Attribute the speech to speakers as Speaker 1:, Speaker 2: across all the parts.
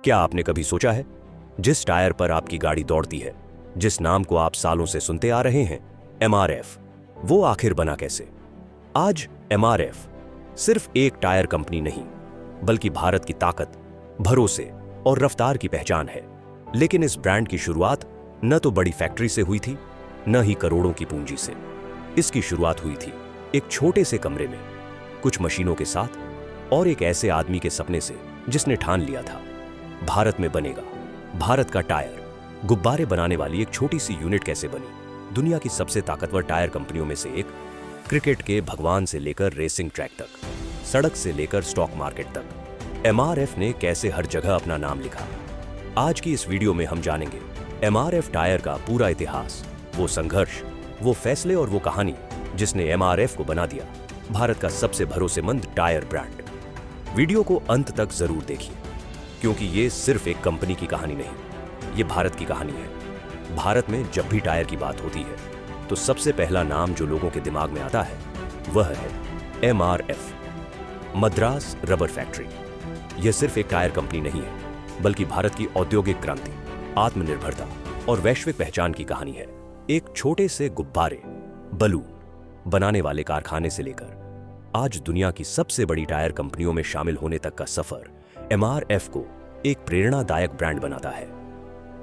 Speaker 1: क्या आपने कभी सोचा है, जिस टायर पर आपकी गाड़ी दौड़ती है, जिस नाम को आप सालों से सुनते आ रहे हैं, एमआरएफ, वो आखिर बना कैसे? आज एमआरएफ सिर्फ एक टायर कंपनी नहीं, बल्कि भारत की ताकत, भरोसे और रफ्तार की पहचान है। लेकिन इस ब्रांड की शुरुआत न तो बड़ी फैक्ट्री से हुई थी, न ही करोड़ों की पूंजी से। इसकी शुरुआत हुई थी एक छोटे से कमरे में, कुछ मशीनों के साथ और एक ऐसे आदमी के सपने से जिसने ठान लिया था, भारत में बनेगा। भारत का टायर, गुब्बारे बनाने वाली एक छोटी सी यूनिट कैसे बनी? दुनिया की सबसे ताकतवर टायर कंपनियों में से एक, क्रिकेट के भगवान से लेकर रेसिंग ट्रैक तक, सड़क से लेकर स्टॉक मार्केट तक, एमआरएफ ने कैसे हर जगह अपना नाम लिखा। आज की इस वीडियो में हम जानेंगे एमआरएफ टायर का पूरा इतिहास, वो संघर्ष, वो फैसले और वो कहानी जिसने एमआरएफ को बना दिया भारत का सबसे भरोसेमंद टायर ब्रांड। वीडियो को अंत तक जरूर देखिए, क्योंकि ये सिर्फ एक कंपनी की कहानी नहीं, ये भारत की कहानी है। भारत में जब भी टायर की बात होती है तो सबसे पहला नाम जो लोगों के दिमाग में आता है वह है एमआरएफ, मद्रास रबर फैक्ट्री। यह सिर्फ एक टायर कंपनी नहीं है, बल्कि भारत की औद्योगिक क्रांति, आत्मनिर्भरता और वैश्विक पहचान की कहानी है। एक छोटे से गुब्बारे, बलून बनाने वाले कारखाने से लेकर आज दुनिया की सबसे बड़ी टायर कंपनियों में शामिल होने तक का सफर एमआरएफ को एक प्रेरणादायक ब्रांड बनाता है।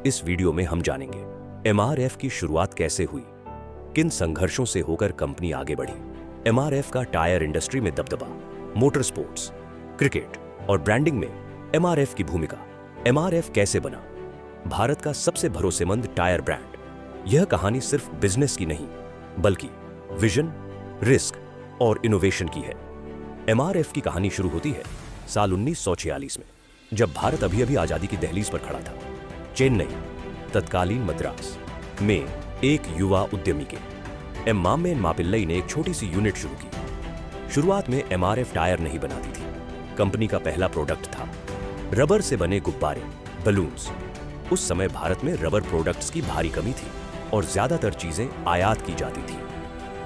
Speaker 1: इस वीडियो में हम जानेंगे एमआरएफ की शुरुआत कैसे हुई, किन संघर्षों से होकर कंपनी आगे बढ़ी, एमआरएफ का टायर इंडस्ट्री में दबदबा, मोटर स्पोर्ट्स, क्रिकेट और ब्रांडिंग में एमआरएफ की भूमिका, एमआरएफ कैसे बना भारत का सबसे भरोसेमंद टायर ब्रांड। यह कहानी सिर्फ बिजनेस की नहीं, बल्कि विजन, रिस्क और इनोवेशन की है। एमआरएफ की कहानी शुरू होती है साल 1946 में, जब भारत अभी अभी आजादी की दहलीज पर खड़ा था। चेन्नई, तत्कालीन मद्रास में एक युवा उद्यमी के एम माम्मेन मापिल्लई ने एक छोटी सी यूनिट शुरू की। शुरुआत में एमआरएफ टायर नहीं बनाती थी। कंपनी का पहला प्रोडक्ट था रबर से बने गुब्बारे, बलून्स। उस समय भारत में रबर प्रोडक्ट्स की भारी कमी थी और ज्यादातर चीजें आयात की जाती थी।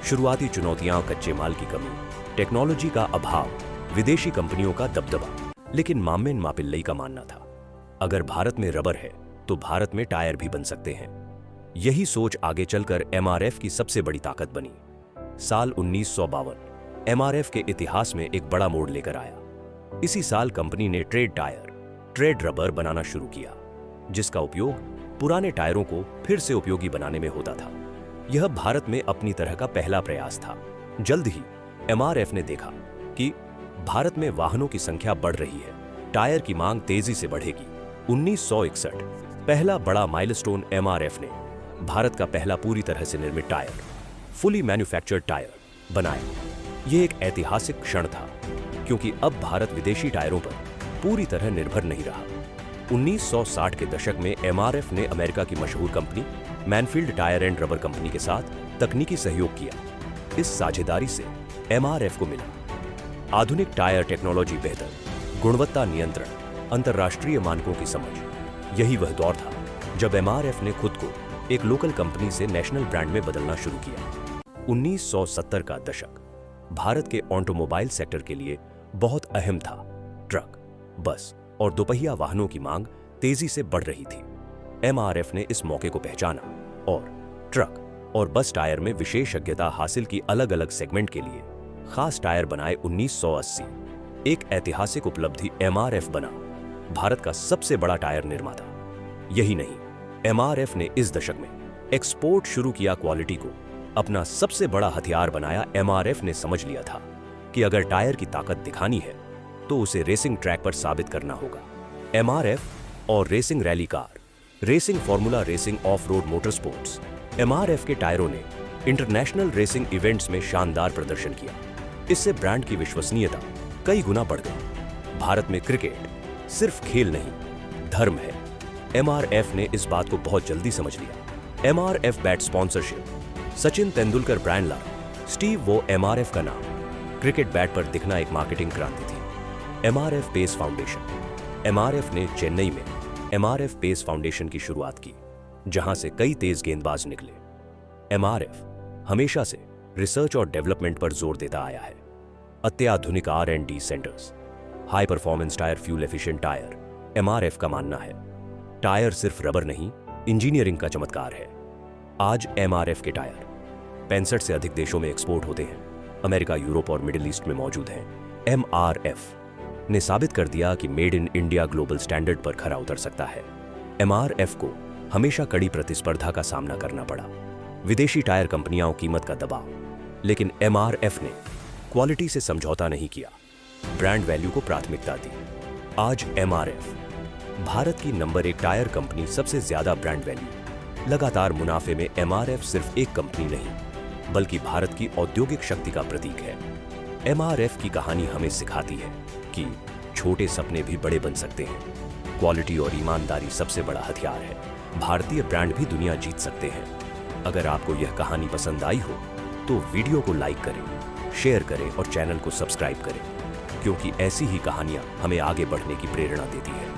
Speaker 1: शुरुआती चुनौतियां कच्चे माल की कमी, टेक्नोलॉजी का अभाव, विदेशी कंपनियों का दबदबा। लेकिन माम्मेन मापिल्लई का मानना था, अगर भारत में रबर है तो भारत में टायर भी बन सकते हैं। यही सोच आगे चलकर एमआरएफ की सबसे बड़ी ताकत बनी। साल 1952 एमआरएफ के इतिहास में एक बड़ा मोड़ लेकर आया। इसी साल कंपनी ने ट्रेड टायर, ट्रेड रबर बनाना शुरू किया, जिसका उपयोग पुराने टायरों को फिर से उपयोगी बनाने में होता था। यह भारत में अपनी तरह का पहला प्रयास था। जल्द ही एमआरएफ ने देखा कि भारत में वाहनों की संख्या बढ़ रही है, टायर की मांग तेजी से बढ़ेगी। 1961 पहला बड़ा माइलस्टोन, एमआरएफ ने भारत का पहला पूरी तरह से निर्मित टायर, फुली मैन्युफैक्चर्ड टायर बनाया। यह एक ऐतिहासिक क्षण था, क्योंकि अब भारत विदेशी टायरों पर पूरी तरह निर्भर नहीं रहा। 1960 के दशक में एमआरएफ ने अमेरिका की मशहूर company Mansfield tyre and rubber company के साथ तकनीकी सहयोग किया। इस साझेदारी से एमआरएफ को मिला आधुनिक टायर टेक्नोलॉजी, बेहतर गुणवत्ता नियंत्रण, अंतर्राष्ट्रीय मानकों की समझ। यही वह दौर था जब एमआरएफ ने खुद को एक लोकल कंपनी से नेशनल ब्रांड में बदलना शुरू किया। 1970 का दशक भारत के ऑटोमोबाइल सेक्टर के लिए बहुत अहम था। ट्रक, बस और दोपहिया वाहनों की मांग तेजी से बढ़ रही थी। एमआरएफ ने इस मौके को पहचाना और ट्रक और बस टायर में विशेषज्ञता हासिल की। अलग अलग सेगमेंट के लिए खास टायर बनाए। 1980 एक ऐतिहासिक उपलब्धि, एमआरएफ बना भारत का सबसे बड़ा टायर निर्माता। यही नहीं, एमआरएफ ने इस दशक में एक्सपोर्ट शुरू किया, क्वालिटी को अपना सबसे बड़ा हथियार बनाया। एमआरएफ ने समझ लिया था कि अगर टायर की ताकत दिखानी है तो उसे रेसिंग ट्रैक पर साबित करना होगा। एमआरएफ और racing rally car, racing formula, racing of road motor sports, MRF के टायरों ने इंटरनेशनल रेसिंग इवेंट्स में शानदार प्रदर्शन किया। इससे ब्रांड की विश्वसनीयता कई गुना बढ़ गई। भारत में क्रिकेट सिर्फ खेल नहीं, धर्म है। एमआरएफ ने इस बात को बहुत जल्दी समझ लिया। MRF bat sponsorship, Sachin Tendulkar brand ला, स्टीव वो एमआरएफ का नाम, क्रिकेट बैट पर दिखना एक मार्केटिंग क्रांति थी। एमआरएफ पेस फाउंडेशन, एमआरएफ ने चेन्नई में एमआरएफ पेस फाउंडेशन की शुरुआत की, जहां से कई तेज गेंदबाज निकले। एमआरएफ हमेशा से रिसर्च और डेवलपमेंट पर जोर देता आया है। अत्याधुनिक R&D centres, high performance tyre, fuel efficient tyre, MRF का मानना है, टायर सिर्फ रबर नहीं, इंजीनियरिंग का चमत्कार है। आज MRF के टायर 65 से अधिक देशों में एक्सपोर्ट होते हैं, अमेरिका, यूरोप और मिडिल ईस्ट में मौजूद हैं। MRF ने साबित कर दिया कि made in India global standard पर खरा उतर सकता है। MRF को हमेशा कड़ी प्रतिस्पर्धा का सामना करना पड़ा, विदेशी टायर कंपनियों कीमत का दबाव, लेकिन MRF ने क्वालिटी से समझौता नहीं किया, ब्रांड वैल्यू को प्राथमिकता दी। आज MRF भारत की नंबर 1 टायर कंपनी, सबसे ज्यादा ब्रांड वैल्यू। लगातार मुनाफे में MRF सिर्फ एक कंपनी नहीं, बल्कि भारत की औद्योगिक शक्ति का प्रतीक है। MRF की कहानी हमें सिखाती है कि छोटे सपने भी बड़े बन सकते हैं। क्वालिटी और ईमानदारी सबसे बड़ा हथियार है। भारतीय ब्रांड भी दुनिया जीत सकते हैं। अगर आपको यह कहानी पसंद आई हो तो वीडियो को लाइक करें, शेयर करें और चैनल को सब्सक्राइब करें, क्योंकि ऐसी ही कहानियां हमें आगे बढ़ने की प्रेरणा देती है।